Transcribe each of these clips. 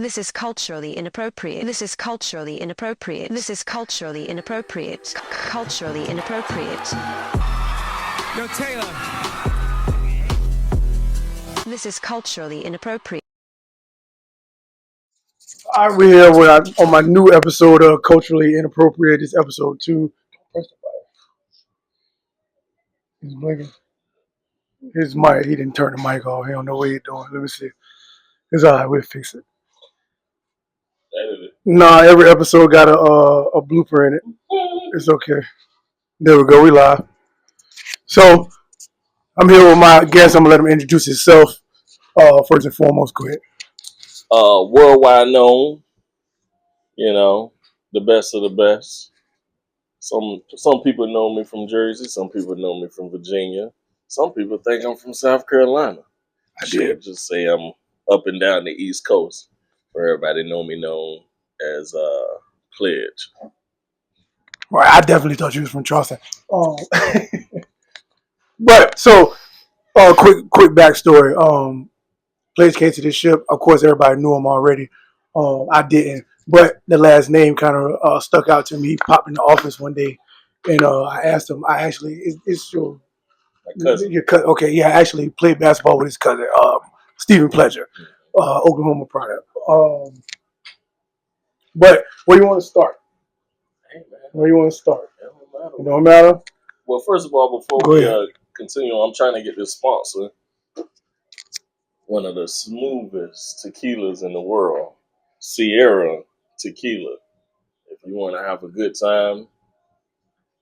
This is culturally inappropriate. This is culturally inappropriate. This is culturally inappropriate. Culturally inappropriate. Yo, Taylor. This is culturally inappropriate. All right, we're here on my new episode of Culturally Inappropriate. It's episode 2. Press the button. He's blinking. His mic, he didn't turn the mic off. He don't know what he's doing. Let me see. It's all right. We'll fix it. Nah, every episode got a blooper in it. It's okay. There we go. We live. So I'm here with my guest. I'm gonna let him introduce himself. First and foremost, go ahead. Worldwide known, the best of the best. Some people know me from Jersey. Some people know me from Virginia. Some people think I'm from South Carolina. I should just say I'm up and down the East Coast, where everybody know me known as Pledge. Well, I definitely thought you was from Charleston. But so, quick backstory. Pledge came to this ship. Of course, everybody knew him already. I didn't, but the last name kind of stuck out to me. He popped in the office one day, and I asked him. I actually, it's your cousin. Your cousin. Okay, yeah, I actually played basketball with his cousin, Stephen Pledger, Oklahoma product. But where you want to start? Hey, man. Where you want to start? It don't matter. Well, first of all, before we continue, I'm trying to get this sponsor. One of the smoothest tequilas in the world, Sierra Tequila. If you want to have a good time,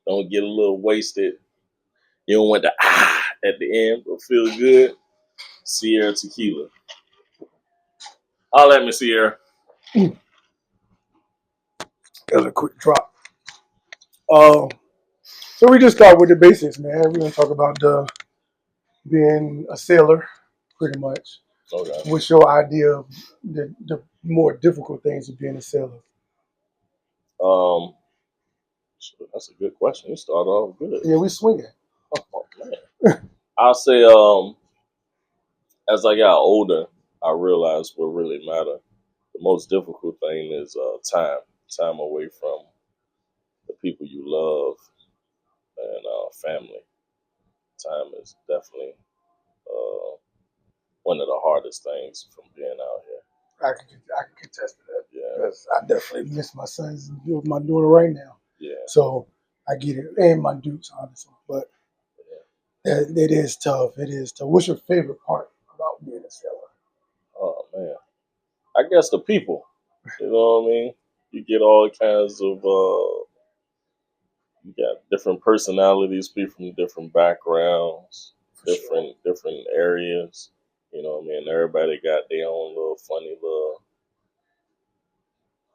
don't get a little wasted. You don't want the at the end, but feel good. Sierra Tequila. Holla at me, Sierra. That was a quick drop. So we just start with the basics, man. We're gonna talk about being a sailor, pretty much. Okay. What's your idea of the more difficult things of being a sailor? That's a good question. You started off good. Yeah, we swinging. Oh man. I'll say, as I got older, I realized what really mattered. The most difficult thing is time away from the people you love and family. Time is definitely one of the hardest things from being out here. I can contest to that. Yeah. Because I definitely miss my sons and my daughter right now. Yeah. So I get it, and my dudes, honestly. But it is tough. It is tough. What's your favorite part about being a sailor? Oh man, I guess the people. You know what I mean? You get all kinds of. You got different personalities, people from different backgrounds, different areas. You know what I mean? Everybody got their own little funny little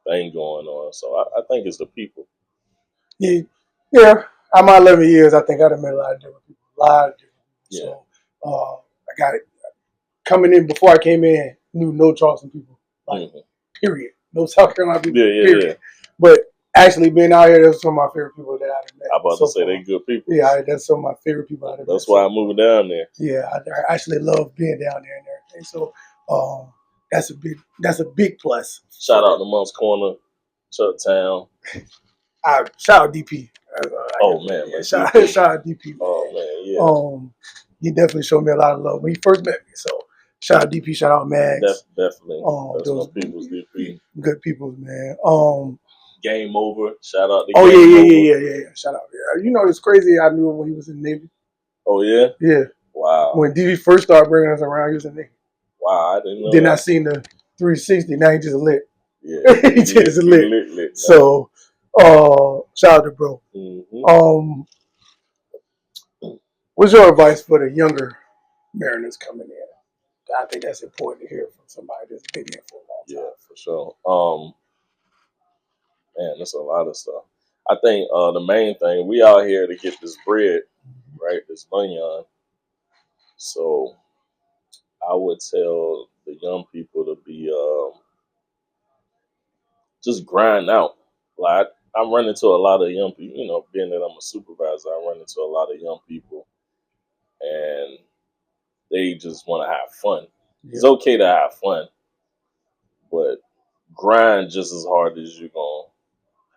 thing going on. So I think it's the people. Yeah. Out of my 11 years, I think I've met a lot of different people. Yeah. So I got it. Coming in, before I came in, knew no Charleston people. Period. No South Carolina people. Period. But actually being out here, that's some of my favorite people that I've met. I'm about to say they're good people. Yeah, that's some of my favorite people I've met. That's why I'm moving down there. Yeah, I actually love being down there and everything. So that's a big plus. Shout out to Monk's Corner, Chucktown. Shout out DP. Shout out DP. Oh man, yeah. He definitely showed me a lot of love when he first met me. So shout out DP, shout out Mags. Definitely. That's my people's DP. Good people, man. Game Over. Shout out to yeah. Shout out. Yeah. You know, it's crazy. I knew him when he was in the Navy. Oh yeah? Yeah. Wow. When DV first started bringing us around, he was in the Navy. Wow, I didn't know. Then I seen the 360. Now he just lit. Yeah. he just lit. So shout out to bro. Mm-hmm. What's your advice for the younger mariners coming in? I think that's important to hear from somebody that's been here for a long time. Yeah, for sure. Man, there's a lot of stuff. I think the main thing, we out here to get this bread, right? This bunion. So I would tell the young people to be just grind out. Like I'm running into a lot of young people, being that I'm a supervisor, I run into a lot of young people and they just want to have fun. Yeah. It's okay to have fun, but grind just as hard as you're gonna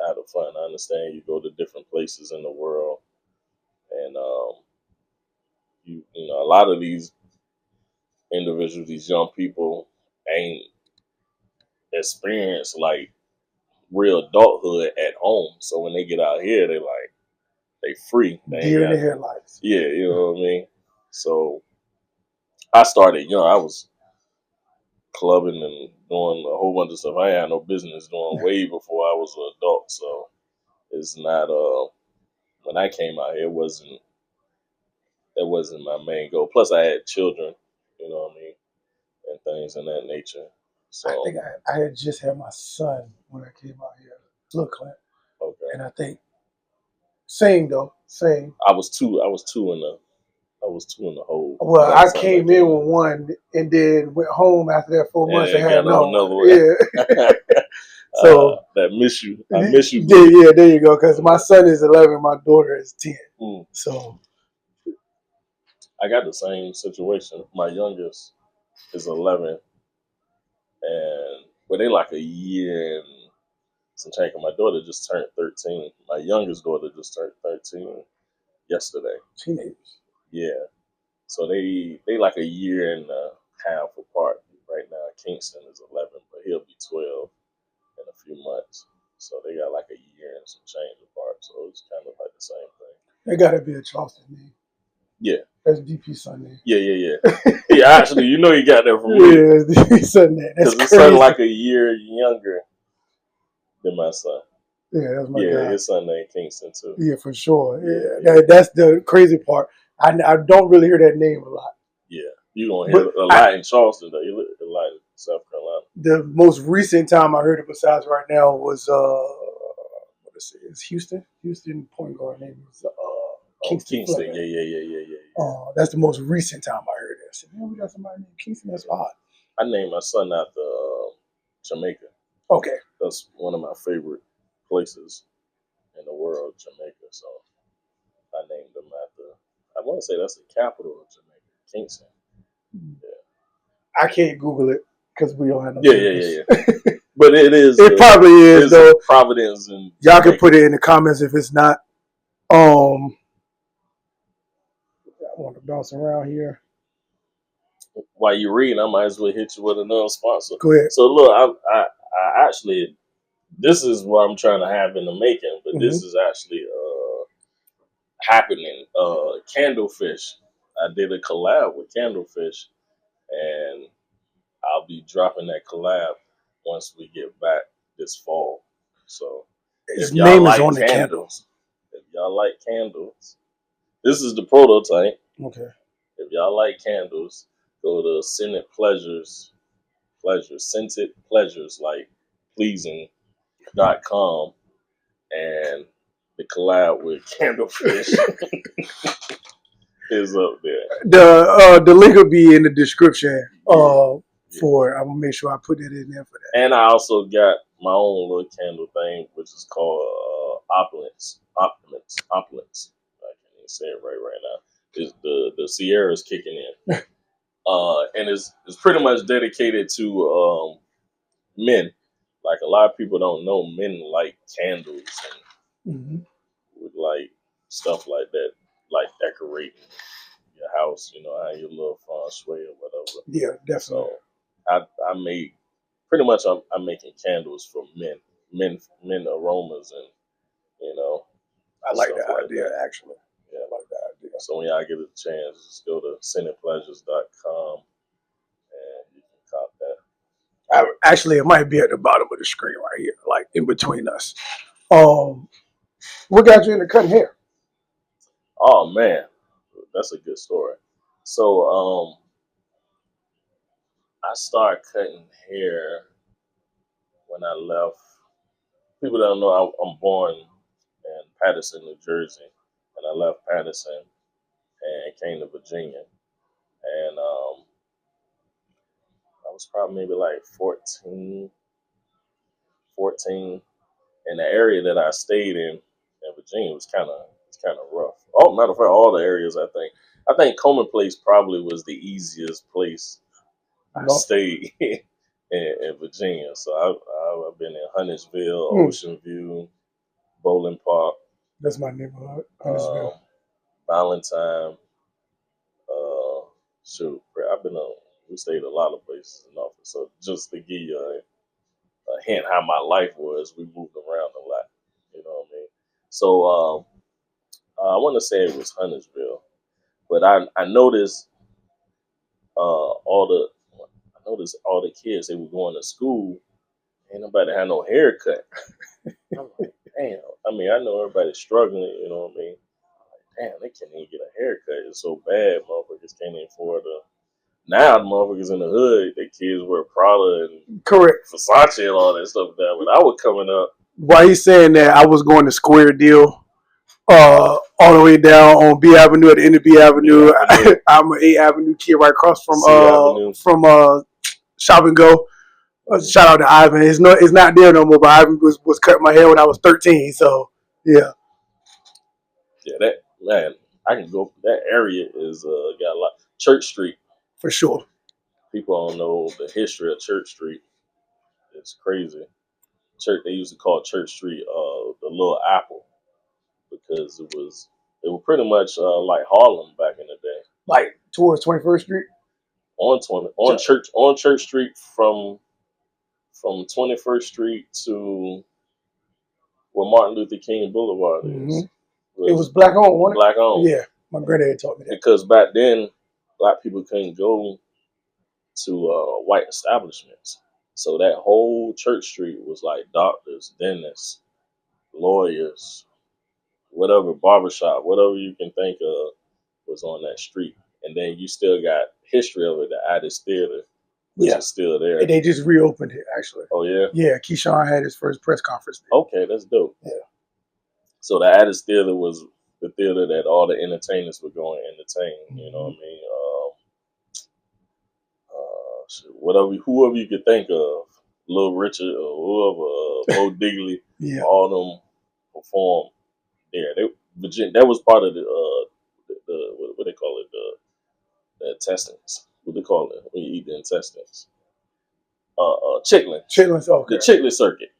have the fun. I understand you go to different places in the world, and you know a lot of these individuals, these young people, ain't experienced like real adulthood at home. So when they get out here, they free. They ain't Deer in the got, headlights. yeah, you know what I mean. So I started young. I was clubbing and doing a whole bunch of stuff I had no business doing way before I was an adult. So it's not when I came out here, that wasn't my main goal. Plus I had children, you know what I mean, and things in that nature. So I think I had just had my son when I came out here, little Clint, okay, and I think same though, same. I was two. I was two in the hole. Well, By the I time came in with one and then went home after that 4 months and and had got another another one. one. Yeah. So That miss you. I miss you. yeah, there you go. Because my son is 11, my daughter is 10. Mm. So I got the same situation. My youngest is 11, and they like a year and some change. My daughter just turned 13. My youngest daughter just turned 13 yesterday. teenagers. Yeah. So they like a year and a half apart right now. Kingston is 11, but he'll be 12 in a few months. So they got like a year and some change apart. So it's kind of like the same thing. They got to be a Charleston name. Yeah. That's DP's son name. Yeah. Yeah, actually, you know he got that from me. Yeah, that's DP's son name. That's Because his crazy. son like a year younger than my son. Yeah, that's my Yeah, guy. his son named Kingston too. Yeah, for sure. Yeah. That's the crazy part. I don't really hear that name a lot. Yeah, you gonna hear a lot in Charleston though. You look a lot in South Carolina. The most recent time I heard it, besides right now, was what is it? It's Houston. Houston point guard name is Kingston. Kingston. Yeah. That's the most recent time I heard it. I said, man, we got somebody named Kingston. That's odd. I named my son after Jamaica. Okay. That's one of my favorite places in the world, Jamaica. So I named him after. I want to say that's the capital of Jamaica, Kingston. I can't Google it because we don't have no. Yeah. But it is. It probably is though. Providence and y'all can put it in the comments if it's not. I want to bounce around here. While you're reading, I might as well hit you with another sponsor. Go ahead. So look, I actually, this is what I'm trying to have in the making, but this is actually happening. Candlefish. I did a collab with Candlefish, and I'll be dropping that collab once we get back this fall. So his name is on the candles, if y'all like candles, this is the prototype. Okay. If y'all like candles, go to Scented Pleasures, Scented Pleasures, like pleasing.com, and the collab with Candlefish is up there. The link will be in the description. For I'm gonna make sure I put it in there for that. And I also got my own little candle thing, which is called Opulence. I can't even say it right now. It's the Sierra's kicking in, and it's pretty much dedicated to men. Like a lot of people don't know, men like candles and would like stuff like that, like decorating your house. You know, how your little feng shui or whatever. Yeah, definitely. So I made pretty much I'm making candles for men aromas, and you know. I like that idea actually. Yeah, I like that idea. So when y'all get a chance, just go to CenterPleasures.com and you can cop that. Actually, it might be at the bottom of the screen right here, like in between us. What got you into cutting hair? Oh man, that's a good story. So I started cutting hair when I left. People don't know I'm born in Patterson, New Jersey, and I left Patterson and came to Virginia. And I was probably maybe like 14. And the area that I stayed in Virginia was kind of rough. Oh, matter of fact, all the areas I think Coleman Place probably was the easiest place I stayed in Virginia. So I I've been in Huntersville, Ocean View, Bowling Park. That's my neighborhood, Huntersville. Valentine. Shoot, I've been on. We stayed a lot of places in office. So just to give you a hint how my life was, we moved around a lot. You know what I mean? So I want to say it was Huntersville, but I noticed all the kids, they were going to school. Ain't nobody had no haircut. I'm like, damn. I mean, I know everybody's struggling. You know what I mean? Damn, they can't even get a haircut. It's so bad, motherfuckers can't even afford to. Now, the motherfuckers in the hood, they kids wear Prada and Correct. Versace and all that stuff. That when I was coming up, while he's saying that, I was going to Square Deal, all the way down on B Avenue at the end of B Avenue. I'm an 8th Avenue kid right across from Shop and Go. Shout out to Ivan. It's not there no more, but Ivan was cutting my hair when I was 13. So yeah. Yeah, that man, I can go. That area is got a lot. Church Street, for sure. People don't know the history of Church Street. It's crazy. They used to call Church Street the Little Apple because it was pretty much like Harlem back in the day. Like towards 21st Street. On Church Street from 21st Street to where Martin Luther King Boulevard is. It was black owned, wasn't it? Black owned. Yeah, my granddad taught me that. Because back then, black people couldn't go to white establishments. So that whole Church Street was like doctors, dentists, lawyers, whatever, barbershop, whatever you can think of was on that street. And then you still got history of it, the Addis Theater, which is still there. And they just reopened it, actually. Oh, yeah? Yeah, Keyshawn had his first press conference there. Okay, that's dope. Yeah. So the Addis Theater was the theater that all the entertainers would go and entertain, you know what I mean? Whoever you could think of, Little Richard or whoever, Bo Diggly, all of them performed there. That was part of the what they call it, the intestines. What they call it when you eat the intestines? Chitlin. Chitlins, okay. The Chitlin circuit.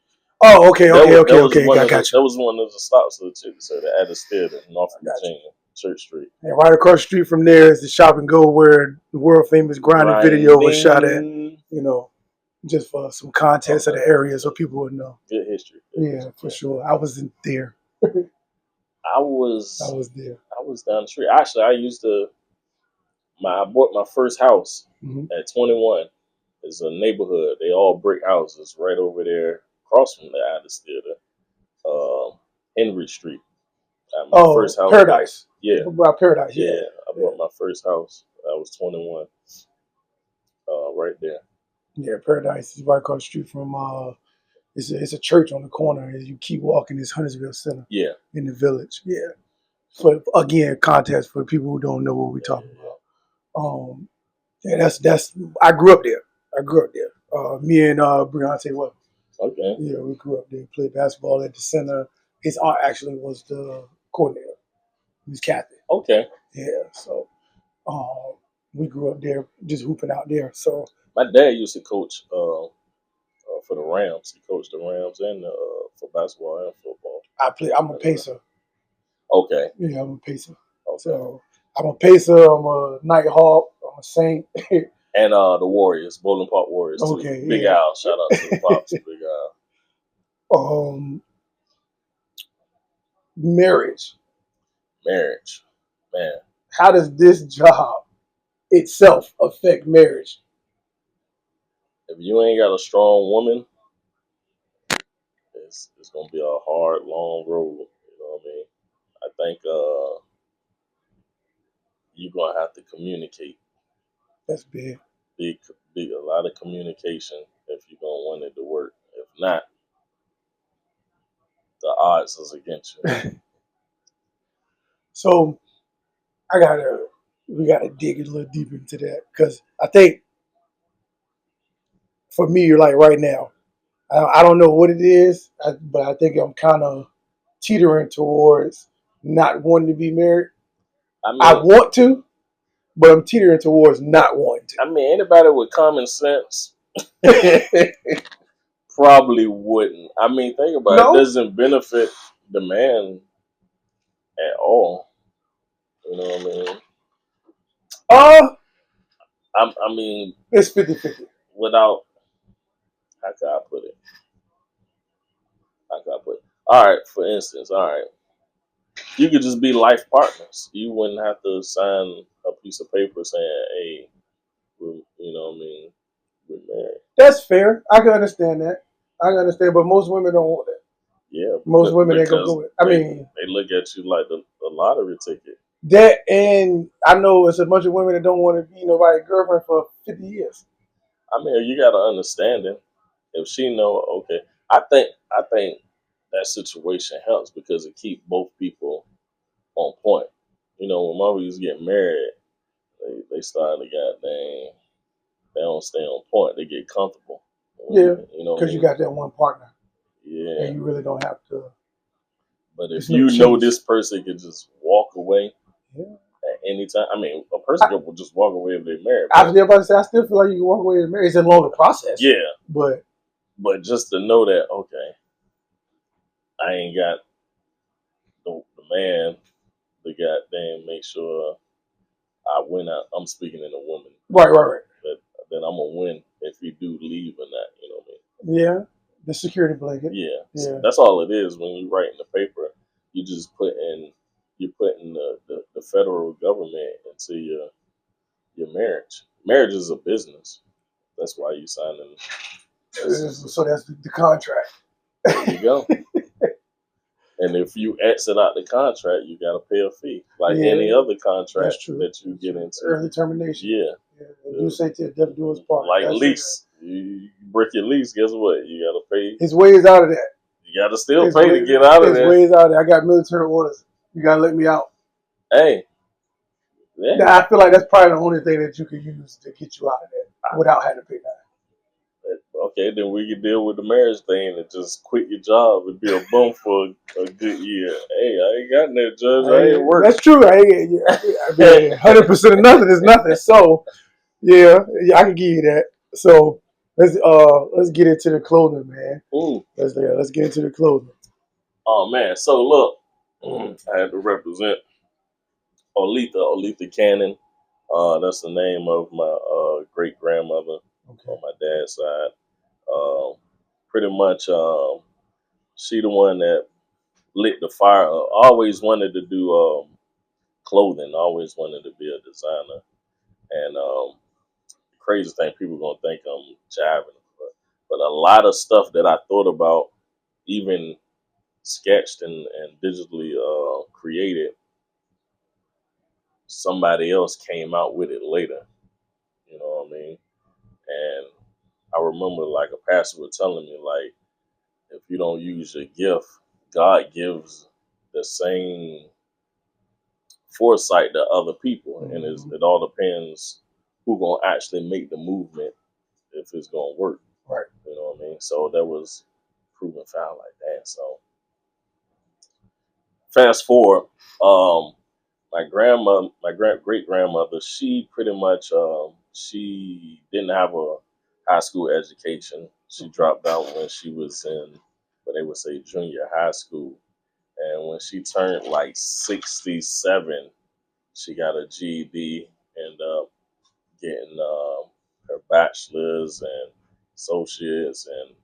Oh, okay. Got you. That was one of the stops of the Chitlin circuit at the theater in North Virginia, Church Street. And right across the street from there is the Shop and Go where the world famous grinding video was shot at. You know, just for some context of the area so people would know. Good history. For sure. I was in there. I was there. I was down the street. Actually, I bought my first house at 21. It's a neighborhood. They all brick houses right over there, across from the Addis Theater, Henry Street. First house. Paradise. Yeah. About Paradise. Yeah. I bought my first house. I was 21. Right there. Yeah, Paradise is right across the street from. It's a church on the corner as you keep walking. This Huntersville Center. Yeah. In the village. Yeah. So again, context for people who don't know what we're talking about. That's. I grew up there. Me and Briante was. Okay. Yeah, we grew up there. Played basketball at the center. His aunt actually was the coordinator. He was Catholic. Okay. Yeah. So, we grew up there, just hooping out there. So my dad used to coach for the Rams. He coached the Rams and for basketball and football. I'm a pacer. Okay. Yeah, I'm a pacer. Okay. So I'm a pacer. I'm a Nighthawk. I'm a Saint. And the Warriors, Bowling Park Warriors. Too. Okay. Big Al. Shout out to the Pops. Big Al. Marriage. Man. How does this job itself affect marriage? If you ain't got a strong woman, it's gonna be a hard, long road. You know what I mean? I think you're gonna have to communicate. That's big. A lot of communication if you're gonna want it to work. If not, the odds is against you. So we gotta dig a little deeper into that because I think for me, you're like right now, I don't know what it is, but I think I'm kind of teetering towards not wanting to be married. I want to, but I'm teetering towards not wanting to. I mean, anybody with common sense probably wouldn't. I mean, think about it. It doesn't benefit the man at all. You know what I mean? I mean, it's 50-50. Without, how can I put it? All right, for instance, all right, you could just be life partners. You wouldn't have to sign a piece of paper saying, "Hey, you know what I mean, we're married." That's fair. I can understand that. But most women don't want that. Yeah, most women ain't gonna go with it. I mean, they look at you like the lottery ticket. That, and I know it's a bunch of women that don't want to be nobody's girlfriend for 50 years. I mean, you got to understand it. If she know, okay, I think that situation helps because it keeps both people on point. You know, when movies get married, they start to goddamn, they don't stay on point. They get comfortable. Yeah, you know, because you got that one partner. Yeah, and you really don't have to. But if you know this person can just walk away at any time, I mean, a person can just walk away if they're married. I was about to say, I still feel like you can walk away and marry. It's a longer process. Yeah, but just to know that, okay, I ain't got the man to goddamn make sure I win out. I'm speaking in a woman. Right. That I'm gonna win if you do leave or not. You know what I mean? Yeah, the security blanket. Yeah. So that's all it is when you write in the paper. You just you're putting the federal government into your marriage. Marriage is a business. That's why you sign in. So that's the contract. There you go. And if you exit out the contract, you got to pay a fee, like any other contract that you get into. Early termination. Yeah. You say to death do us part. Like lease. You break your lease, guess what? You got to pay. His ways out of that. You got to still pay to get out of there. His ways out of there. I got military orders. You got to let me out. Hey. Yeah. Now, I feel like that's probably the only thing that you can use to get you out of that without having to pay that. Okay, then we can deal with the marriage thing and just quit your job and be a bum for a good year. Hey, I ain't got that, Judge. I ain't working. That's true. I mean, 100% of nothing is nothing. So, yeah, I can give you that. So let's get into the clothing, man. Ooh. Let's get into the clothing. Oh man, so look, I had to represent Olitha Cannon. That's the name of my great grandmother on my dad's side. Pretty much, she the one that lit the fire. Always wanted to do clothing. Always wanted to be a designer. And crazy thing, people gonna think I'm jiving, but a lot of stuff that I thought about, even sketched and digitally created, somebody else came out with it later. You know what I mean? And I remember like a pastor was telling me, like, if you don't use your gift, God gives the same foresight to other people, and it all depends who gonna actually make the movement, if it's gonna work. Right. You know what I mean? So that was proven found like that. So fast forward, my grandma, my great grandmother, she pretty much she didn't have a high school education. She dropped out when she was in what they would say junior high school, and when she turned like 67, she got a GED, ended up getting her bachelor's and associates, and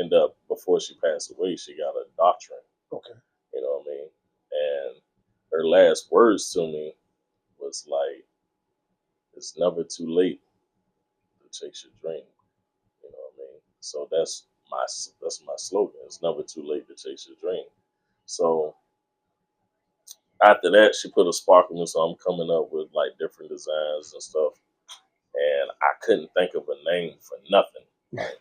end up, before she passed away, she got a doctorate. Okay. You know what I mean? And her last words to me was like, "It's never too late to chase your dream." You know what I mean? So that's my slogan. It's never too late to chase your dream. So after that, she put a spark in me, so I'm coming up with like different designs and stuff. And I couldn't think of a name for nothing. Like,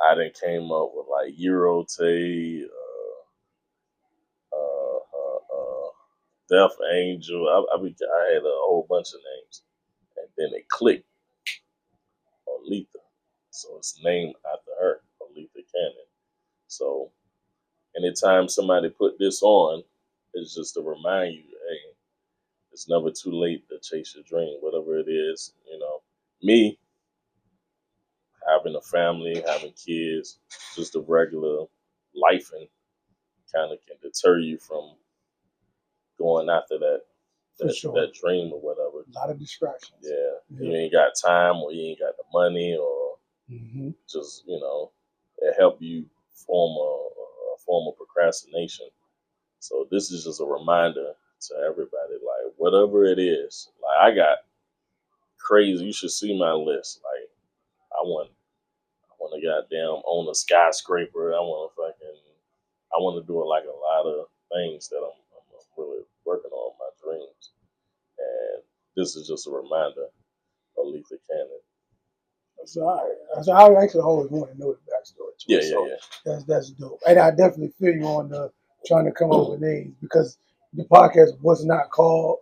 I then came up with like Eurotay, Death Angel. I had a whole bunch of names, and then it clicked on Letha. So it's named after her, Olitha Cannon. So anytime somebody put this on, it's just to remind you, hey, it's never too late to chase your dream, whatever it is. You know, me, have having a family, having kids, just a regular life, and kind of can deter you from going after that dream or whatever. A lot of distractions. Yeah. You ain't got time, or you ain't got the money, or just it help you form a form of procrastination. So this is just a reminder to everybody, like whatever it is. Like I got crazy. You should see my list. Like I want to goddamn own a skyscraper. I want to do like a lot of things that I'm really working on my dreams. And this is just a reminder of Letha Cannon. So I actually always want to know the backstory to it. So that's dope. And I definitely feel you on the trying to come up with names, because the podcast was not called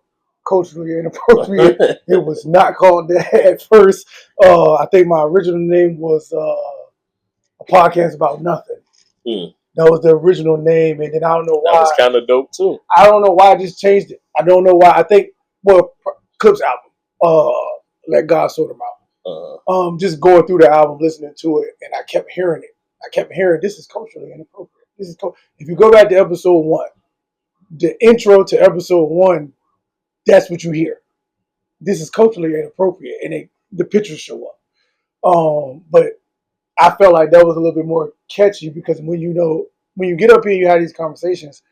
Culturally Inappropriate. It was not called that at first. I think my original name was a podcast about nothing. That was the original name, and then I don't know why. That was kind of dope too. I don't know why I just changed it. I don't know why. I think Clip's album, Let God Sort Him Out. Just going through the album, listening to it, and I kept hearing it. I kept hearing, this is culturally inappropriate. If you go back to episode 1, the intro to episode 1, that's what you hear. This is culturally inappropriate, and the pictures show up. But I felt like that was a little bit more catchy, because when you get up here, you have these conversations.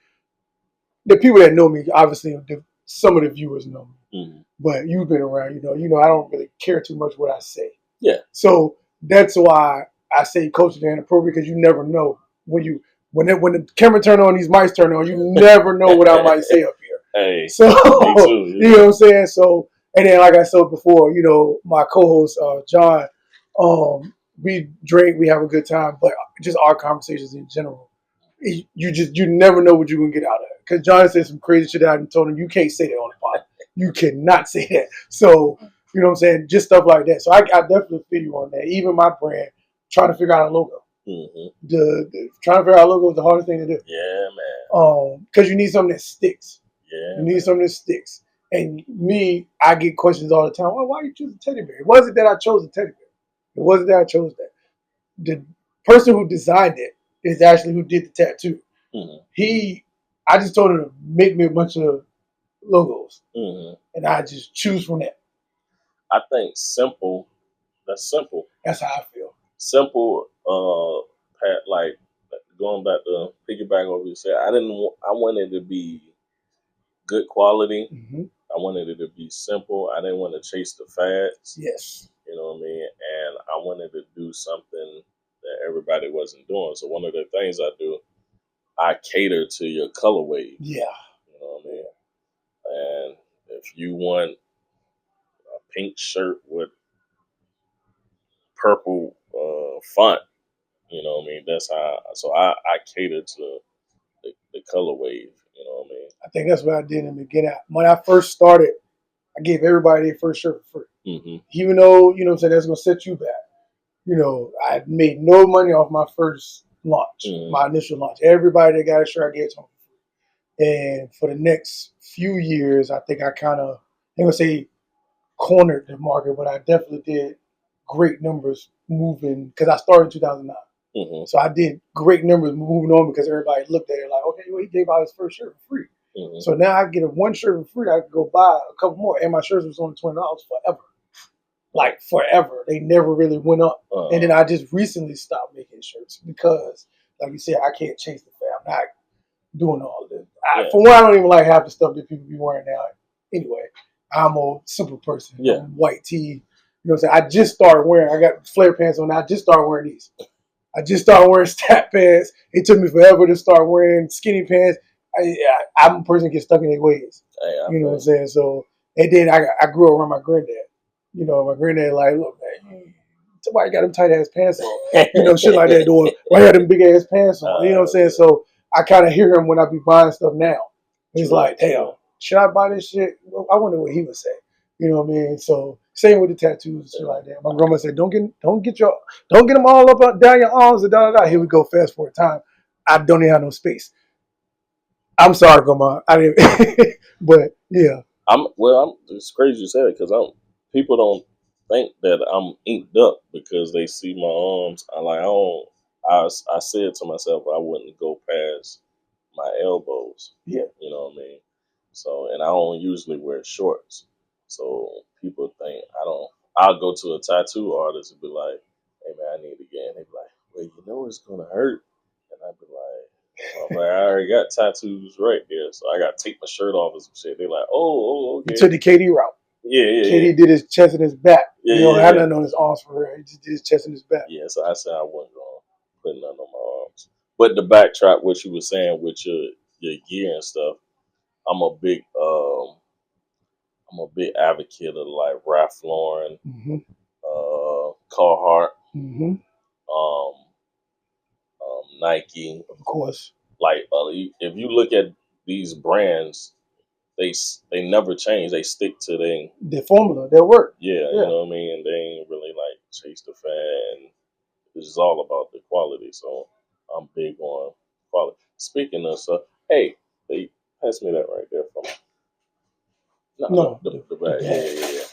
The people that know me, obviously, some of the viewers know me, but you've been around. I don't really care too much what I say. Yeah. So that's why I say culturally inappropriate, because you never know when the camera turn on, these mics turn on, you never know what I might say up here. Hey, so me too, you know what I'm saying. So, and then like I said before, my co-host John, we drink, we have a good time, but just our conversations in general, you never know what you're gonna get out of it. Because John said some crazy shit that I told him, you can't say that on the pod. You cannot say that. So, you know what I'm saying? Just stuff like that. So I definitely feel you on that. Even my brand, trying to figure out a logo. Trying to figure out a logo is the hardest thing to do. Yeah, man. Because you need something that sticks. Yeah. You need something that sticks. And me, I get questions all the time. Well, why you choose a teddy bear? It wasn't that I chose a teddy bear. It wasn't that I chose that. The person who designed it is actually who did the tattoo. I just told him to make me a bunch of logos, and I just choose from that. I think simple. That's simple. That's how I feel. Simple. Pat, like going back to piggyback over you said, I wanted it to be good quality. I wanted it to be simple. I didn't want to chase the fads. Yes. You know what I mean? And I wanted to do something that everybody wasn't doing. So one of the things I do, I cater to your color wave. Yeah. You know what I mean? And if you want a pink shirt with purple font, you know what I mean? That's how. So I cater to the color wave. You know what I mean? I think that's what I did in the beginning. When I first started, I gave everybody their first shirt for free. Even though, you know what I'm saying, that's going to set you back. I made no money off my first launch, my initial launch. Everybody that got a shirt, I gave to them. And for the next few years, I think I kind of, I'm going to say cornered the market, but I definitely did great numbers moving, because I started in 2009. So I did great numbers moving on, because everybody looked at it like, okay, well, he gave out his first shirt for free. So now I get one shirt for free. I can go buy a couple more. And my shirts was only $20 forever. Like forever. They never really went up. And then I just recently stopped making shirts because, like you said, I can't chase the fad. I'm not doing all of this. For one, I don't even like half the stuff that people be wearing now. Anyway, I'm a simple person. Yeah. White tee. You know what I'm saying? I just started wearing, I got flare pants on. I just started wearing these. I just started wearing stat pants. It took me forever to start wearing skinny pants. I'm a person that gets stuck in their ways. You know what I'm saying? So, and then I grew up around my granddad. My granddad like, look, man, somebody got them tight ass pants on. Shit like that. Or why got them big ass pants on? You know what I'm saying? So I kind of hear him when I be buying stuff now. He's like, damn, should I buy this shit? Well, I wonder what he would say. You know what I mean? So same with the tattoos and shit like that. My grandma said, don't get them all up down your arms and da da da. Here we go. Fast forward time. I don't even have no space. I'm sorry, grandma. I didn't. But yeah. It's crazy you said it, because people don't think that I'm inked up because they see my arms. I said to myself I wouldn't go past my elbows. Yeah. You know what I mean? So, and I don't usually wear shorts. So people think I don't. I'll go to a tattoo artist and be like, "Hey man, I need to get." And they be like, "Well, you know it's gonna hurt." And I'd be like, I already got tattoos right here, so I got to take my shirt off and some shit. They're like, oh, okay. He took the KD route. Yeah. KD did his chest and his back. Yeah, he don't have nothing on his arms for real. He just did his chest and his back. Yeah, so I said I wasn't going to put nothing on my arms. But the backtrack, what you were saying with your gear and stuff, I'm a big advocate of like Ralph Lauren, Carhartt, um, Nike, of course. Like if you look at these brands, they never change. They stick to their formula, their work. Yeah, you know what I mean. And they ain't really like chase the fan. It's just all about the quality. So I'm big on quality. Speaking of stuff, hey, they pass me that right there for me. No, the bag. Yeah.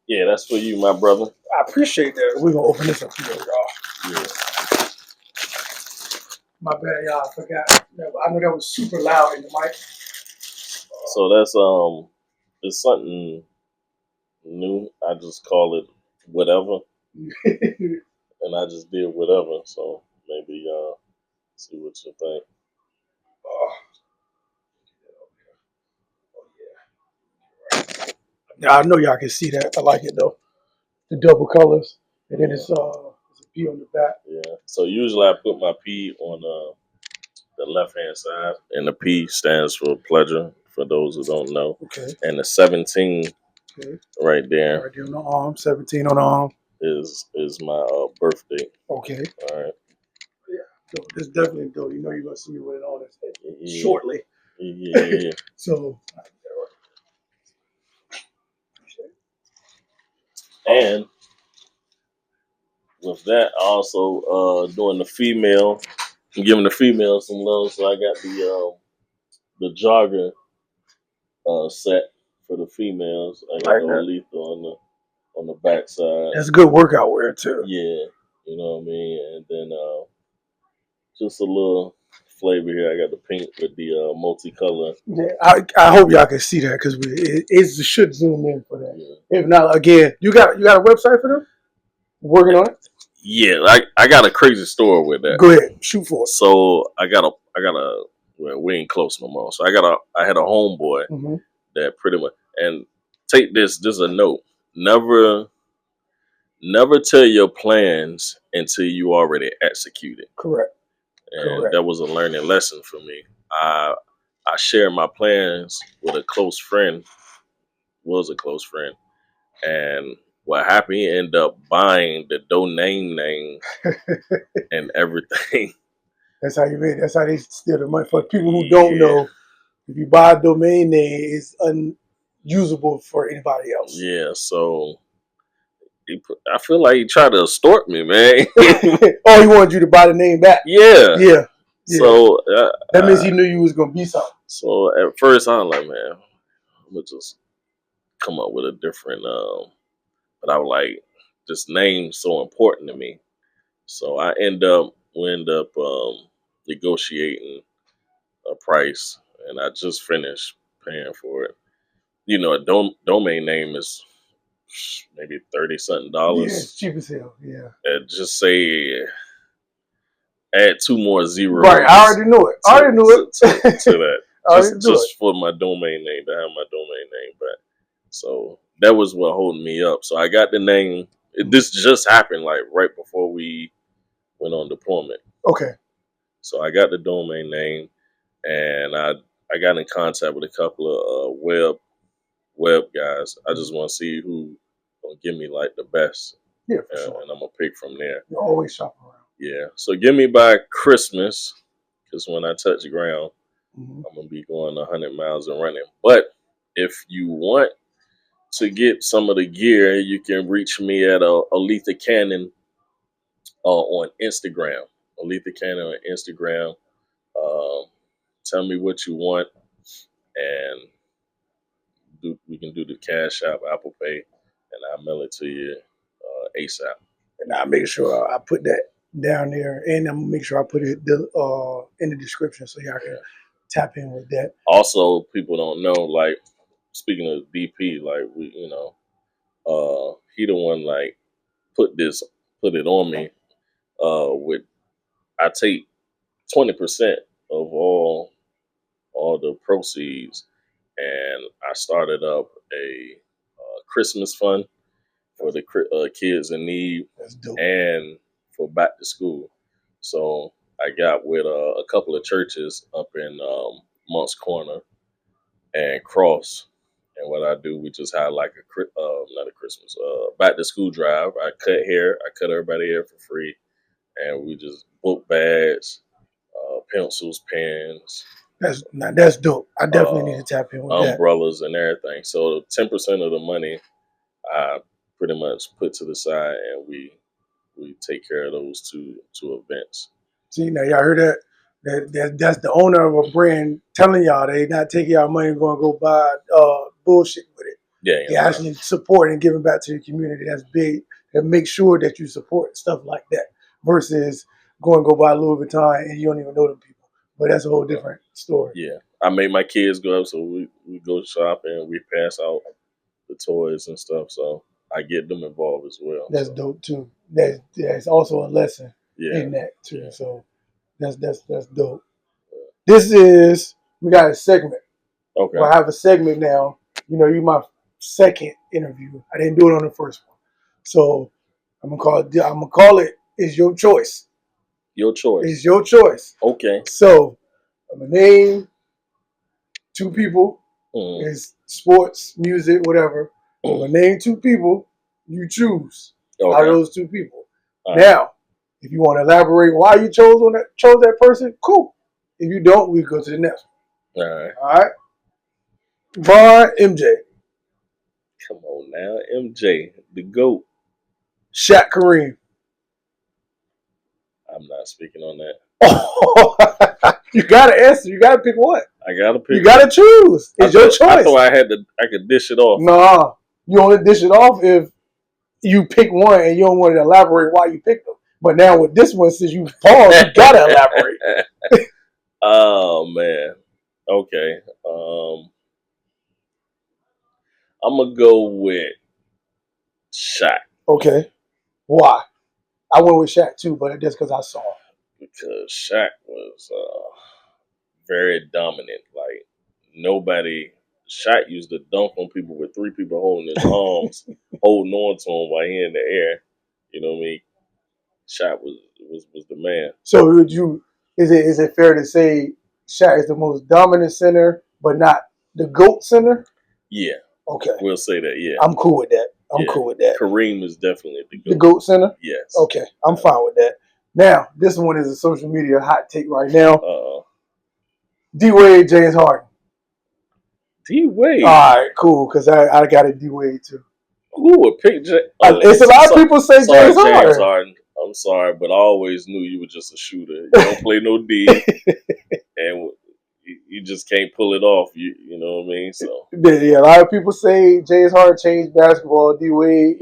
Yeah, that's for you, my brother. I appreciate that. We're gonna open this up here, y'all. Yeah. My bad, y'all. I forgot. I know that was super loud in the mic. So that's it's something new. I just call it whatever, and I just did whatever. So maybe see what you think. Yeah, I know y'all can see that. I like it though. The double colors, and then it's a P on the back. Yeah. So usually I put my P on the left hand side, and the P stands for pleasure. For those who don't know, okay. And the 17 right there, right there on the arm, 17 on the arm is my birthday. Okay. All right. Yeah. So this definitely dope. You know you're gonna see me with it on shortly. Yeah. So. And with that, also doing giving the female some love. So I got the jogger set for the females. I got the lethal on the backside. That's good workout wear too. Yeah, you know what I mean. And then just a little flavor here. I got the pink with the multicolor. Yeah, I hope y'all can see that because it should zoom in for that. Yeah. If not, again, you got a website for them? Working on it? Yeah, I got a crazy story with that. Go ahead, shoot for it. So I got a well, we ain't close no more. So I had a homeboy that pretty much, and take this is a note. Never tell your plans until you already execute it. Correct. And that was a learning lesson for me. I shared my plans with a close friend, and what happened, he ended up buying the domain name and everything. That's how you made. That's how they steal the money. For people who don't know, if you buy a domain name, it's unusable for anybody else. Yeah, so I feel like he tried to extort me, man. Oh, he wanted you to buy the name back. Yeah. So that means he knew you was gonna be something. So at first I was like, man, I'm gonna just come up with a different. But I was like, this name's so important to me. So we end up negotiating a price, and I just finished paying for it. You know, a domain name is maybe $30-something. Yeah, it's cheap as hell. Yeah. And just say add 2 more zeros. Right, I already knew it. To that. just for my domain name, to have my domain name back. So that was what holding me up. So I got the name. This just happened like right before we went on deployment. Okay. So I got the domain name, and I got in contact with a couple of web guys. I just want to see who gonna give me like the best. Yeah, for sure. And I'm gonna pick from there. You always shop around. Yeah. So give me by Christmas, because when I touch the ground, I'm gonna be going 100 miles and running. But if you want to get some of the gear, you can reach me at Aletha Cannon on Instagram. Aletha Cannon on Instagram. Tell me what you want, and we can do the Cash App, Apple Pay, and I'll mail it to you ASAP. And I'll make sure I put that down there, and I'm gonna make sure I put it in the description so y'all can tap in with that. Also, people don't know, like, speaking of DP, like, he the one, like, put it on me. With I take 20% of all the proceeds, and I started up a Christmas fund for the kids in need. That's dope. And for back to school. So I got with a couple of churches up in Moncks Corner and Cross. And what I do, we just had like not a Christmas, back to school drive. I cut hair. I cut everybody hair for free. And we just book bags, pencils, pens. That's dope. I definitely need to tap in with umbrellas and everything. So 10% of the money I pretty much put to the side, and we take care of those two events. See, now y'all heard that? That's the owner of a brand telling y'all they not taking y'all money and going to go buy bullshit with it. Yeah, You're actually supporting and giving back to the community. That's big. And make sure that you support stuff like that versus going to go buy Louis Vuitton and you don't even know them people. But that's a whole different story. Yeah, I made my kids go up, so we go shopping and we pass out the toys and stuff. So I get them involved as well. That's dope too. That's also a lesson in that too. Yeah. So that's dope. We got a segment. Okay. Well, I have a segment now. You know, you're my second interview. I didn't do it on the first one, so I'm gonna call it. It's your choice. Your choice. It's your choice. Okay. So I'm gonna name two people. It's sports, music, whatever. I'm gonna name two people. You choose out of those two people. Now, if you want to elaborate why you chose that person, cool. If you don't, we go to the next one. All right. Bron, MJ. Come on now, MJ, the GOAT. Shaq, Kareem. I'm not speaking on that. You gotta answer. You gotta pick one. I gotta pick. You gotta choose. It's your choice. I thought I could dish it off. Nah, you only dish it off if you pick one and you don't want to elaborate why you picked them. But now with this one, since you paused, you gotta elaborate. Oh man. Okay. I'm gonna go with Shaq. Okay. Why? I went with Shaq too, but just because I saw him. Because Shaq was very dominant. Like Shaq used to dunk on people with three people holding his arms, holding on to him while he in the air. You know what I mean? Shaq was the man. So is it fair to say Shaq is the most dominant center, but not the GOAT center? Yeah. Okay. We'll say that, yeah. I'm cool with that. Cool with that. Kareem is definitely the GOAT. The GOAT center? Yes. Okay. I'm fine with that. Now, this one is a social media hot take right now. D-Wade, James Harden. D-Wade? All right, cool, because I got a D-Wade too. Who would pick it's a lot of people say James Harden. I'm sorry, but I always knew you were just a shooter. You don't play no D, and you just can't pull it off. You know what I mean? So yeah, a lot of people say James Harden changed basketball. D-Wade,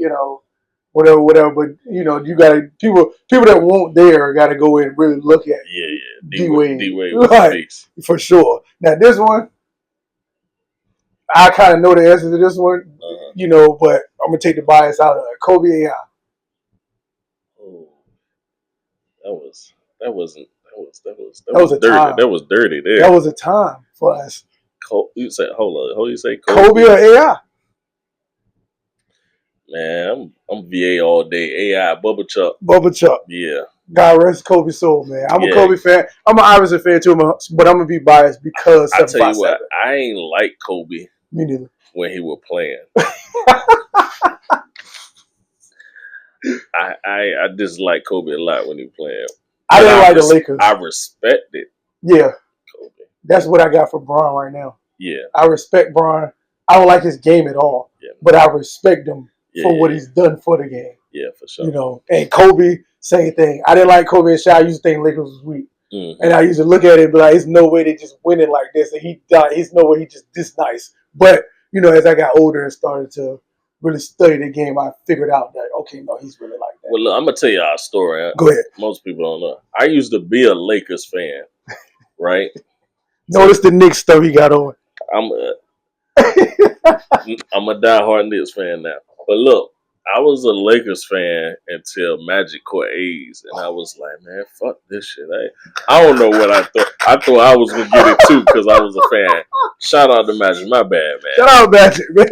whatever. But you gotta people that won't there gotta go in and really look at D-Wade. D-Wade right, for sure. Now this one, I kind of know the answer to this one, but I'm gonna take the bias out of it. Kobe AI. Oh, that was a dirty. time. That was dirty there. That was a time for us. You said, hold on. How do you say Kobe or AI? Man, I'm VA all day. AI, Bubba Chuck. Yeah. God rest Kobe's soul, man. I'm a Kobe fan. I'm an Iverson fan too, but I'm gonna be biased because I tell you what, I ain't like Kobe. Me neither. When he was playing. I dislike Kobe a lot when he was playing. I didn't like the Lakers. I respect it. Yeah. Kobe. That's what I got for Bron right now. Yeah. I respect Bron. I don't like his game at all. Yeah. But I respect him for what he's done for the game. Yeah, for sure. And Kobe, same thing. I didn't like Kobe and Shaq. I used to think Lakers was weak. Mm-hmm. And I used to look at it and be like, there's no way they just winning like this. And he's no way he just this nice. But as I got older and started to really study the game, I figured out that, okay, no, he's really like that. Well, look, I'm going to tell you our story. Go ahead. Most people don't know. I used to be a Lakers fan, right? Notice the Knicks stuff he got on. I'm a diehard Knicks fan now. But look, I was a Lakers fan until Magic caught AIDS, and I was like, man, fuck this shit. I don't know what I thought. I thought I was gonna get it too because I was a fan. Shout out to Magic, my bad, man. Shout out Magic, man.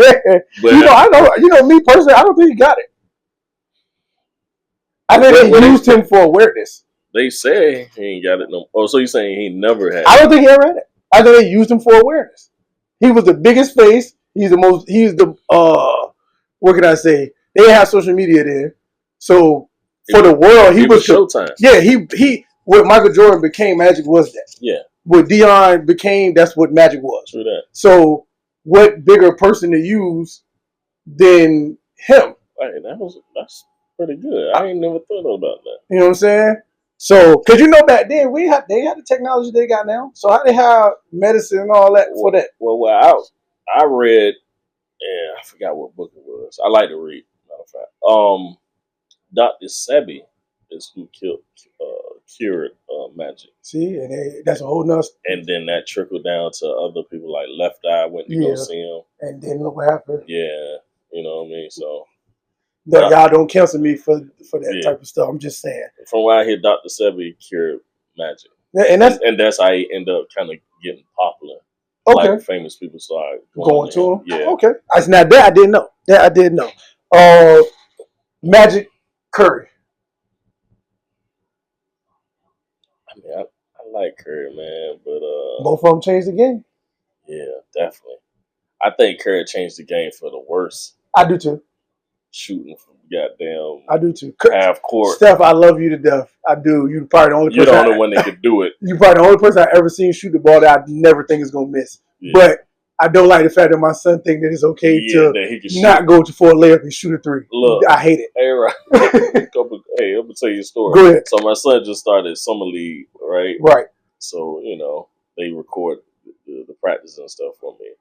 But, me personally, I don't think he got it. I think they used him for awareness. They say he ain't got it no. Oh, so you saying he never had it? I don't think he ever had it. I think they used him for awareness. He was the biggest face. He's the what can I say? They didn't have social media then. So for the world, he was Showtime. Yeah, he what Michael Jordan became, Magic was that. Yeah. What Deion became, that's what Magic was. True that. So what bigger person to use than him? Hey, that's pretty good. I ain't never thought about that. You know what I'm saying? So, because back then they had the technology they got now. So how they have medicine and all that for that? Well, I read, and I forgot what book it was. I like to read, matter of fact. Dr. Sebi is who cured Magic. See, and that's a whole nother. And then that trickled down to other people like Left Eye went to go see him. And then look what happened. Yeah, you know what I mean? So. Y'all don't cancel me for that type of stuff. I'm just saying. From what I hear, Dr. Sebi cured Magic. Yeah, and that's how he ended up kind of getting popular. Okay. Like famous people started going to him. Yeah. Okay. Now that I didn't know. That I didn't know. Magic Curry. I mean, I like Curry, man, but both of them changed the game. Yeah, definitely. I think Curry changed the game for the worse. I do too. Shooting from goddamn. I do too. Half court. Steph, I love you to death. I do. You're probably the only person. You're the only one that could do it. You're probably the only person I've ever seen shoot the ball that I never think is gonna miss. Yeah. But I don't like the fact that my son think that it's okay to not go for a layup and shoot a three. Look, I hate it. Hey, right. Hey, I'm gonna tell you a story. Go ahead. So my son just started summer league, right? Right. So they record the practice and stuff for me.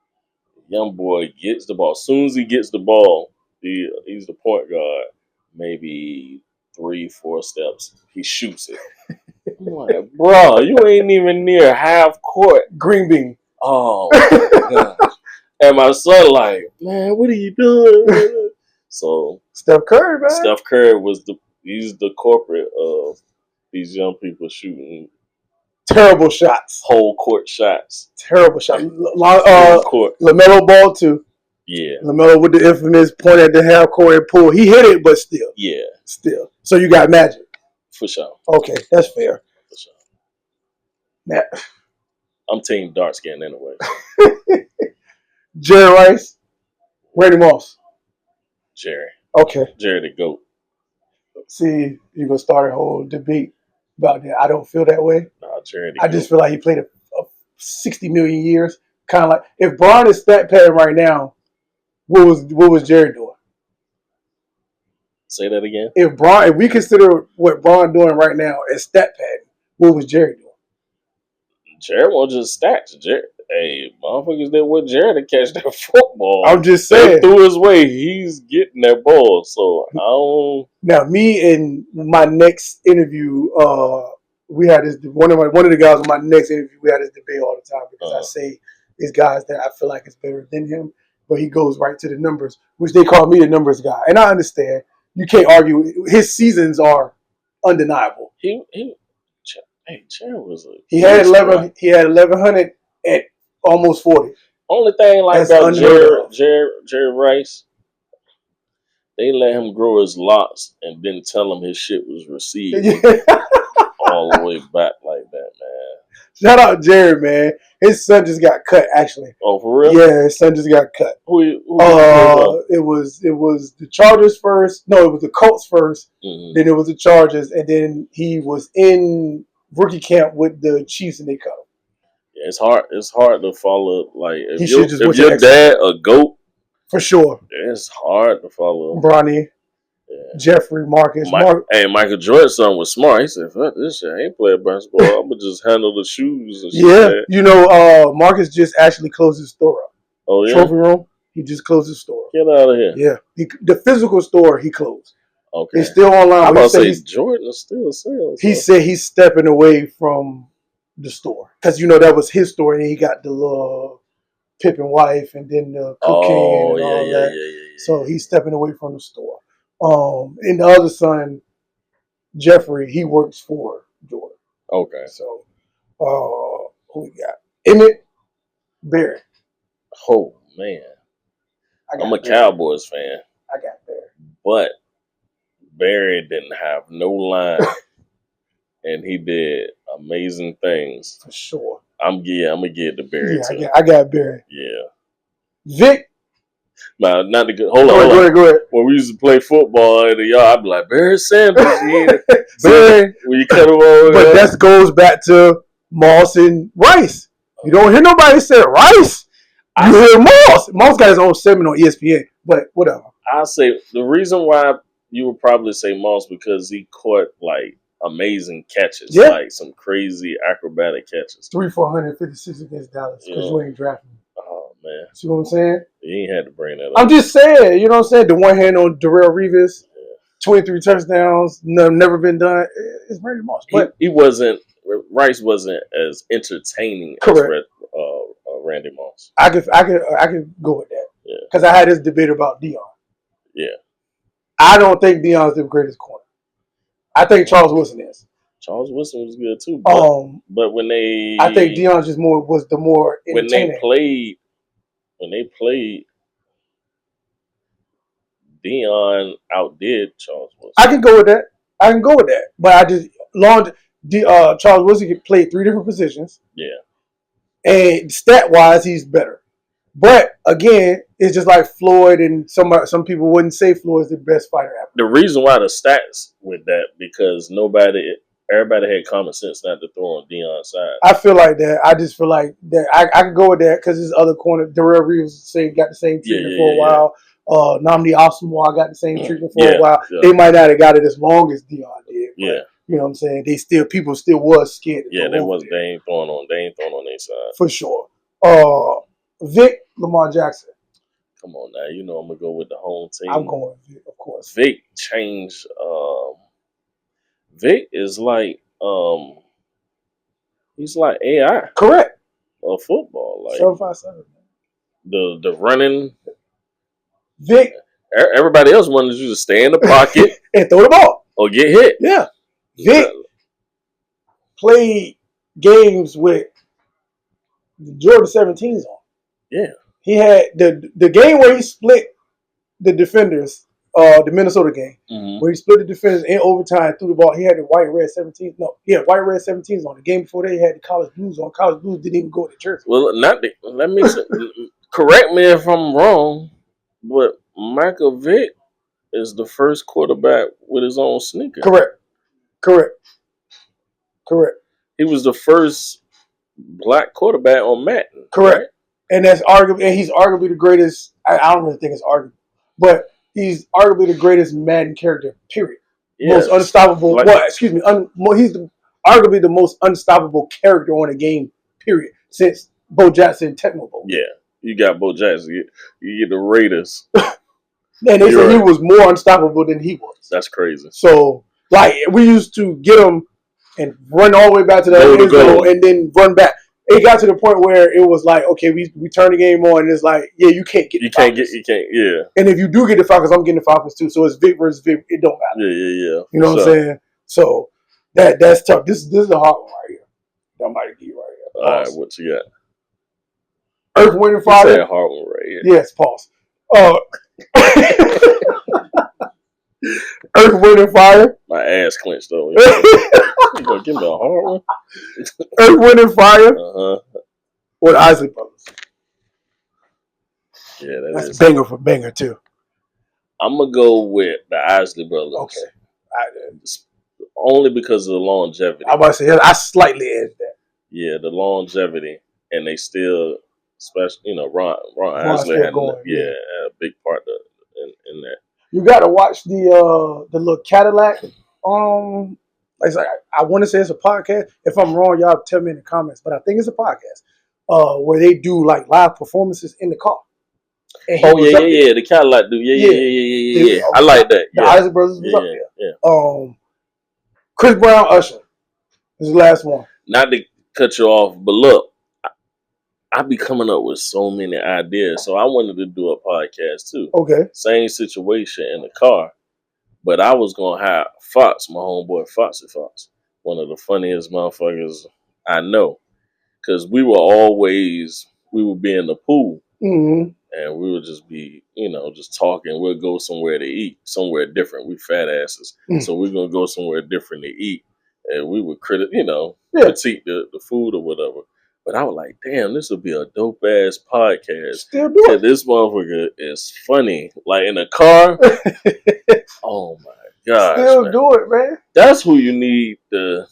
Young boy gets the ball. As soon as he gets the ball, he's the point guard. Maybe 3-4 steps, he shoots it. I'm like, bro, you ain't even near half court. Green bean. Oh my gosh. And my son like, man, what are you doing? So Steph Curry, man. Steph Curry he's the corporate of these young people shooting terrible shots. Whole court shots. Terrible shots. LaMelo Ball too. Yeah. LaMelo with the infamous point at the half court and pull. He hit it, but still. Yeah. Still. So you got Magic. For sure. Okay, that's fair. For sure. Now, I'm team dark skin anyway. Jerry Rice, Randy Moss. Jerry. Okay. Jerry the GOAT. See, you're going to start a whole debate about that. I don't feel that way. Nah, Jerry the I GOAT. just feel like he played a 60 million years. Kind of like, if Bron is stat padding right now, what was Jerry doing? Say that again. If we consider what Bron doing right now as stat padding, what was Jerry doing? Jerry won't just stats. Hey, motherfuckers did what Jerry to catch that football. I'm just saying. Through his way, he's getting that ball. So I don't. Now, me and my next interview, we had this. One of the guys on my next interview, we had this debate all the time because I say there's guys that I feel like is better than him, but he goes right to the numbers, which they call me the numbers guy, and I understand. You can't argue. His seasons are undeniable. Jerry was he had 11. He had 1,100 at almost 40. Only thing about Jerry Rice, they let him grow his locks and didn't tell him his shit was received all the way back like that, man. Shout out Jerry, man. His son just got cut, actually. Oh, for real? Yeah, his son just got cut. Who it was the Chargers first. No, it was the Colts first. Mm-hmm. Then it was the Chargers, and then he was in rookie camp with the Chiefs, and they cut him. Yeah, it's hard. It's hard to follow. Like if your dad a GOAT, for sure, it's hard to follow. Bronny, Jeffrey, Marcus. Michael Jordan's son was smart. He said, "Fuck this shit. I ain't playing basketball. I'm gonna just handle the shoes." And shit yeah, Marcus just actually closed his store up. Oh yeah, trophy room. He just closed his store. Get out of here. Yeah. The physical store he closed. Okay. It's still online. I'm about to say Jordan is still selling. He said he's stepping away from the store. Because, that was his store. And he got the little Pippin wife and then the cocaine and all that. Yeah. So he's stepping away from the store. And the other son, Jeffrey, he works for Jordan. Okay. So, who we got? Emmett Barry. Oh, man. I'm a Cowboys fan. I got Barry. But Barry didn't have no line. And he did amazing things. For sure. I'm gonna give it to Barry too. I got Barry. Yeah. Vic. Nah, not the good. Hold on. Go ahead. When we used to play football in the yard, I'd be like, Barry Sanders. Barry. When you cut him over. But that goes back to Moss and Rice. You don't hear nobody say Rice. You hear Moss. Moss got his own segment on ESPN. But whatever. I'll say the reason why you would probably say Moss because he caught like amazing catches, like some crazy acrobatic catches. 3 for 156 against Dallas because you ain't drafting. Oh man, see what I'm saying? You ain't had to bring that up. I'm just saying, you know what I'm saying? The one hand on Darrell Revis, 23 touchdowns, never been done. It's Randy Moss, but he wasn't. Rice wasn't as entertaining as Randy Moss. I could go with that because I had this debate about Dion. Yeah, I don't think Dion's the greatest corner. I think Charles Wilson is. Charles Wilson was good too. But when I think Dion just was the more entertaining. When they played, Dion outdid Charles Wilson. I can go with that. But Charles Wilson played 3 different positions. Yeah. And stat wise, he's better. But again, it's just like Floyd, and some people wouldn't say Floyd's the best fighter ever. The reason why the stats with that because everybody had common sense not to throw on Dion's side. I feel like that. I just feel like that. I could go with that because his other corner, Darrell Reeves, got the same treatment for a while. Namdi Osmawar got the same treatment for a while. Yeah. They might not have got it as long as Dion did. But, you know what I'm saying? People still was scared. Yeah, they ain't throwing on their side for sure. Vic Lamar Jackson. Come on now, you know I'm gonna go with the home team. I'm going with Vic, of course. Vic changed. Vic is like he's like AI. Correct. Of football, like 757. The running. Vic. Everybody else wanted you to stay in the pocket and throw the ball or get hit. Yeah. Vic played games with the Jordan 17s on. Yeah. He had the game where he split the defenders, the Minnesota game, where he split the defenders in overtime through the ball. He had the white red 17s. No, he had white red 17s on. The game before that, he had the college blues on. College blues didn't even go to church. Well, let me correct me if I'm wrong, but Michael Vick is the first quarterback with his own sneaker. Correct. He was the first black quarterback on Madden. Correct. Right? And he's arguably the greatest. I don't really think it's arguable, but he's arguably the greatest Madden character. Period. Yes. Most unstoppable. He's arguably the most unstoppable character on a game. Period. Since Bo Jackson Techno Bowl. Yeah, you got Bo Jackson. You get the Raiders. And they said he was more unstoppable than he was. That's crazy. So, like, we used to get him and run all the way back to the end zone and then run back. It got to the point where it was like, okay, we turn the game on and it's like, yeah, you can't get the Falcons. Yeah. And if you do get the Falcons, I'm getting the Falcons too. So it's Vic versus Vic. It don't matter. Yeah. You know what I'm saying? So that's tough. This is a hard one right here. That might give you right here. All right, what you got? Earth, Wind, and Fire. That's a hard one right here. Yes, pause. Earth, Wind, and Fire. My ass clenched though. You gonna give me a hard one? Earth, Wind, and Fire. Or the Isley Brothers. Yeah, that's banger for banger too. I'm gonna go with the Isley Brothers. Okay. Only because of the longevity. I was about to say I slightly edged that. Yeah, the longevity, and they still, especially Ron Isley had a big part in that. You got to watch the little Cadillac. I want to say it's a podcast. If I'm wrong, y'all tell me in the comments. But I think it's a podcast where they do like live performances in the car. And he Oh was yeah, up yeah, there. yeah. The Cadillac dude. Yeah. I like that. The Yeah. Isaac brothers was Yeah, up there. yeah. Chris Brown, Usher. This is the last one. Not to cut you off, but look, I be coming up with so many ideas. So I wanted to do a podcast too. Okay. Same situation in the car. But I was gonna have Fox, my homeboy Foxy Fox, one of the funniest motherfuckers I know. Cause we would be in the pool Mm-hmm. and we would just be, just talking. We'll go somewhere to eat, somewhere different. We fat asses. So we're gonna go somewhere different to eat. And we would critique the food or whatever. But I was like, damn, this would be a dope ass podcast. Still do it. This motherfucker is funny. Like in a car. Oh my gosh. Still man. do it, man. That's who you need to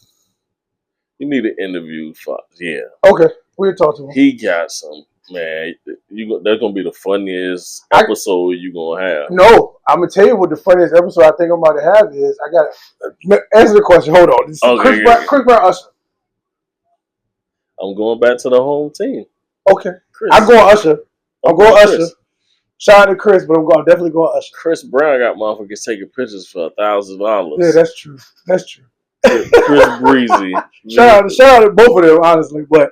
interview Fox. Yeah. Okay. We'll talk to him. He got some, man. That's gonna be the funniest episode you gonna have. No, I'm gonna tell you what the funniest episode I think I'm about to have is. I got answer the question. Hold on. This is Chris Brown, Usher. I'm going back to the home team. Okay. I'm going Usher. I'm going Usher. Shout out to Chris, but I'm definitely going Usher. Chris Brown got motherfuckers taking pictures for $1,000. Yeah, that's true. That's true. Chris Breezy. Shout out to both of them, honestly. But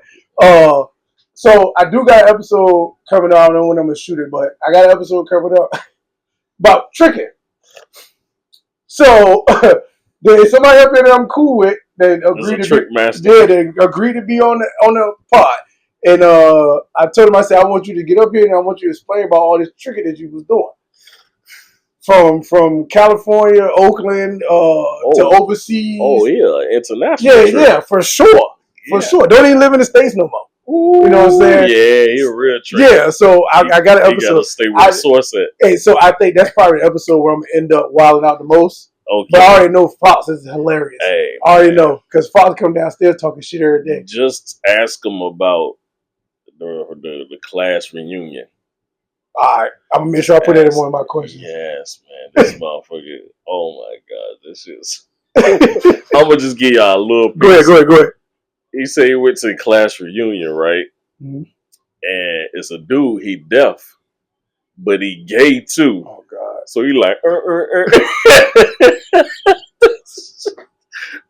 so I do got an episode coming up. I don't know when I'm gonna shoot it, but I got an episode coming up about tricking. So there's somebody up there that I'm cool with that agreed to be on the pod. And I told him, I said, I want you to get up here and I want you to explain about all this tricking that you was doing. From California, Oakland, to overseas. Oh yeah, international. Yeah, for sure. For sure. Don't even live in the States no more. Ooh, you know what I'm saying? Yeah, he's a real trick. Yeah, so I got an episode. You gotta stay with the source at. Hey, so I think that's probably the episode where I'm gonna end up wilding out the most. Okay. But I already know Fox is hilarious. Hey, I already know because Fox come downstairs talking shit every day. Just ask him about the class reunion. All right, I'm gonna make sure I put that in one of my questions. Yes, man, this motherfucker. Oh my god, this is. I'm gonna just give y'all a little. Piece. Go ahead. He said he went to the class reunion, right? Mm-hmm. And it's a dude. He deaf, but he gay too. Oh god! So he like,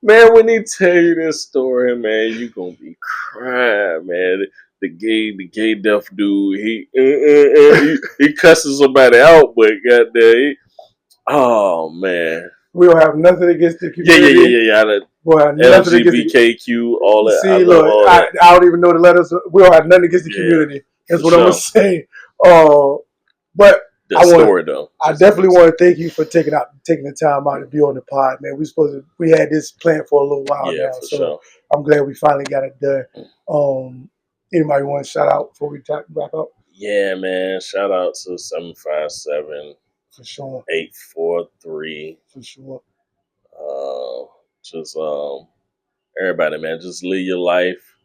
Man, when he tell you this story, man, you gonna be crying, man. The gay deaf dude, he cusses somebody out, but goddamn, oh man. We don't have nothing against the community. Yeah. LGBTQ, all that. See, look, I don't even know the letters. We don't have nothing against the community. That's what I'm gonna say. But I definitely want to thank you for taking the time out to be on the pod, man. We had this planned for a little while now, so sure. I'm glad we finally got it done. Anybody want to shout out before we wrap up? Yeah, man. Shout out to 757 for sure 843 for sure. Just everybody, man. Just live your life.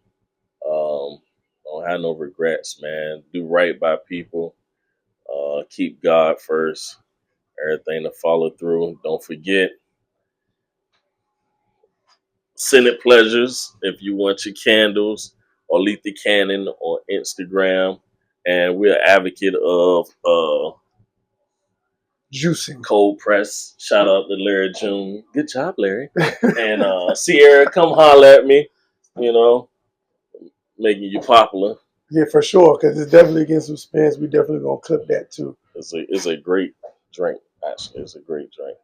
Don't have no regrets, man. Do right by people. Keep God first. Everything to follow through. Don't forget. Senate Pleasures if you want your candles, or Letha Cannon on Instagram. And we're an advocate of juicing. Cold press. Shout out to Larry June. Good job, Larry. And Sierra, come holler at me. Making you popular. Yeah, for sure, because it's definitely getting some spins. We definitely gonna clip that too. It's a great drink. Actually, it's a great drink.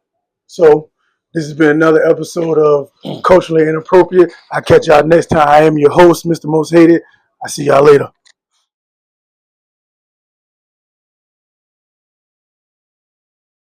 So this has been another episode of Culturally Inappropriate. I'll catch y'all next time. I am your host, Mr. Most Hated. I see y'all later.